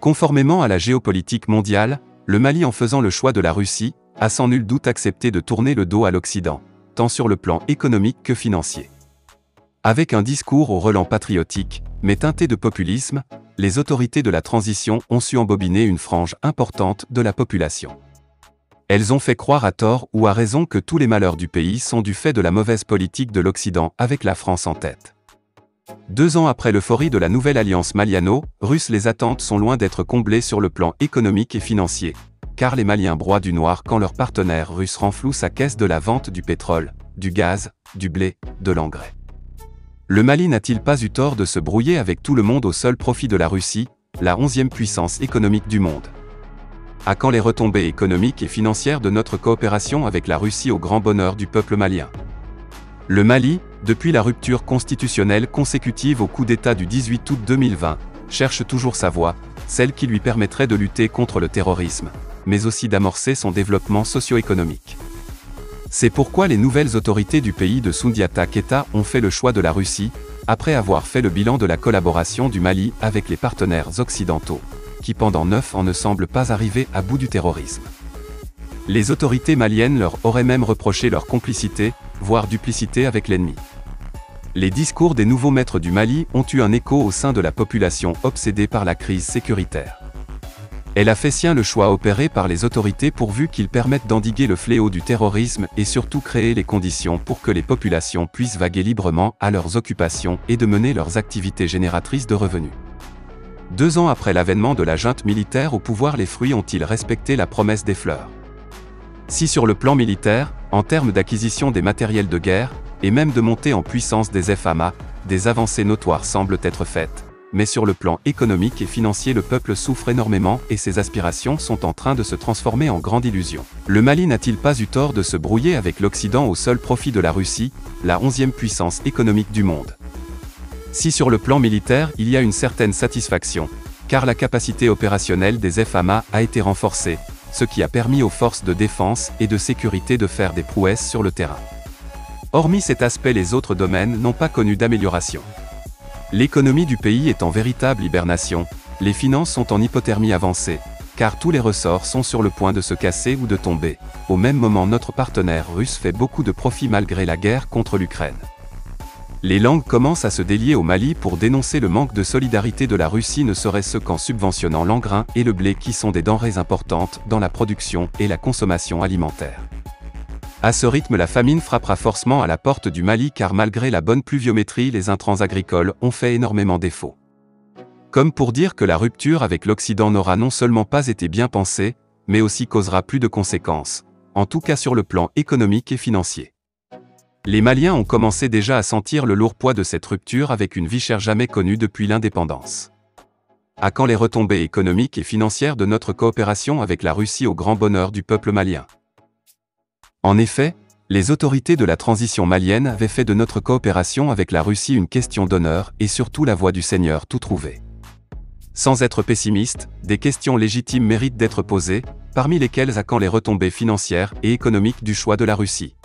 Conformément à la géopolitique mondiale, le Mali, en faisant le choix de la Russie, a sans nul doute accepté de tourner le dos à l'Occident, tant sur le plan économique que financier. Avec un discours au relent patriotique, mais teinté de populisme, les autorités de la transition ont su embobiner une frange importante de la population. Elles ont fait croire à tort ou à raison que tous les malheurs du pays sont du fait de la mauvaise politique de l'Occident, avec la France en tête. 2 ans après l'euphorie de la nouvelle alliance maliano-russe, les attentes sont loin d'être comblées sur le plan économique et financier, car les Maliens broient du noir quand leur partenaire russe renfloue sa caisse de la vente du pétrole, du gaz, du blé, de l'engrais. Le Mali n'a-t-il pas eu tort de se brouiller avec tout le monde au seul profit de la Russie, la 11e puissance économique du monde? À quand les retombées économiques et financières de notre coopération avec la Russie au grand bonheur du peuple malien? Le Mali, depuis la rupture constitutionnelle consécutive au coup d'État du 18 août 2020, cherche toujours sa voie, celle qui lui permettrait de lutter contre le terrorisme, mais aussi d'amorcer son développement socio-économique. C'est pourquoi les nouvelles autorités du pays de Soundiata Keita ont fait le choix de la Russie, après avoir fait le bilan de la collaboration du Mali avec les partenaires occidentaux, qui pendant 9 ans ne semblent pas arriver à bout du terrorisme. Les autorités maliennes leur auraient même reproché leur complicité, voire duplicité avec l'ennemi. Les discours des nouveaux maîtres du Mali ont eu un écho au sein de la population obsédée par la crise sécuritaire. Elle a fait sien le choix opéré par les autorités pourvu qu'ils permettent d'endiguer le fléau du terrorisme et surtout créer les conditions pour que les populations puissent vaguer librement à leurs occupations et de mener leurs activités génératrices de revenus. 2 ans après l'avènement de la junte militaire au pouvoir, les fruits ont-ils respecté la promesse des fleurs? Si sur le plan militaire, en termes d'acquisition des matériels de guerre, et même de montée en puissance des FAMA, des avancées notoires semblent être faites, mais sur le plan économique et financier, le peuple souffre énormément et ses aspirations sont en train de se transformer en grande illusion. Le Mali n'a-t-il pas eu tort de se brouiller avec l'Occident au seul profit de la Russie, la 11e puissance économique du monde? Si sur le plan militaire, il y a une certaine satisfaction, car la capacité opérationnelle des FAMA a été renforcée, ce qui a permis aux forces de défense et de sécurité de faire des prouesses sur le terrain. Hormis cet aspect, les autres domaines n'ont pas connu d'amélioration. L'économie du pays est en véritable hibernation, les finances sont en hypothermie avancée, car tous les ressorts sont sur le point de se casser ou de tomber. Au même moment, notre partenaire russe fait beaucoup de profits malgré la guerre contre l'Ukraine. Les langues commencent à se délier au Mali pour dénoncer le manque de solidarité de la Russie, ne serait-ce qu'en subventionnant l'engrais et le blé qui sont des denrées importantes dans la production et la consommation alimentaire. À ce rythme, la famine frappera forcément à la porte du Mali car malgré la bonne pluviométrie, les intrants agricoles ont fait énormément défaut. Comme pour dire que la rupture avec l'Occident n'aura non seulement pas été bien pensée, mais aussi causera plus de conséquences, en tout cas sur le plan économique et financier. Les Maliens ont commencé déjà à sentir le lourd poids de cette rupture avec une vie chère jamais connue depuis l'indépendance. À quand les retombées économiques et financières de notre coopération avec la Russie au grand bonheur du peuple malien? En effet, les autorités de la transition malienne avaient fait de notre coopération avec la Russie une question d'honneur et surtout la voie du Seigneur tout trouvé. Sans être pessimiste, des questions légitimes méritent d'être posées, parmi lesquelles à quand les retombées financières et économiques du choix de la Russie?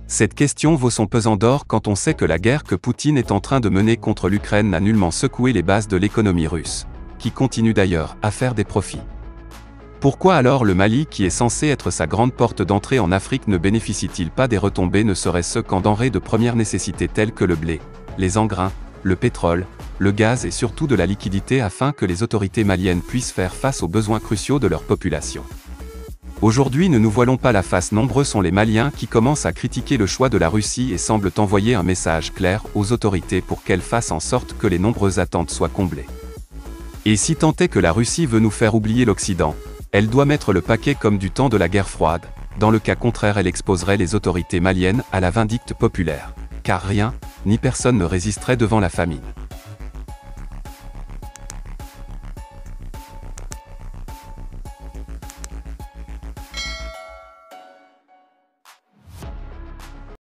Cette question vaut son pesant d'or quand on sait que la guerre que Poutine est en train de mener contre l'Ukraine n'a nullement secoué les bases de l'économie russe, qui continue d'ailleurs à faire des profits. Pourquoi alors le Mali, qui est censé être sa grande porte d'entrée en Afrique, ne bénéficie-t-il pas des retombées, ne serait-ce qu'en denrées de première nécessité telles que le blé, les engrains, le pétrole, le gaz et surtout de la liquidité afin que les autorités maliennes puissent faire face aux besoins cruciaux de leur population? Aujourd'hui, ne nous voilons pas la face, nombreux sont les Maliens qui commencent à critiquer le choix de la Russie et semblent envoyer un message clair aux autorités pour qu'elles fassent en sorte que les nombreuses attentes soient comblées. Et si tant est que la Russie veut nous faire oublier l'Occident, elle doit mettre le paquet comme du temps de la guerre froide, dans le cas contraire elle exposerait les autorités maliennes à la vindicte populaire, car rien, ni personne ne résisterait devant la famine.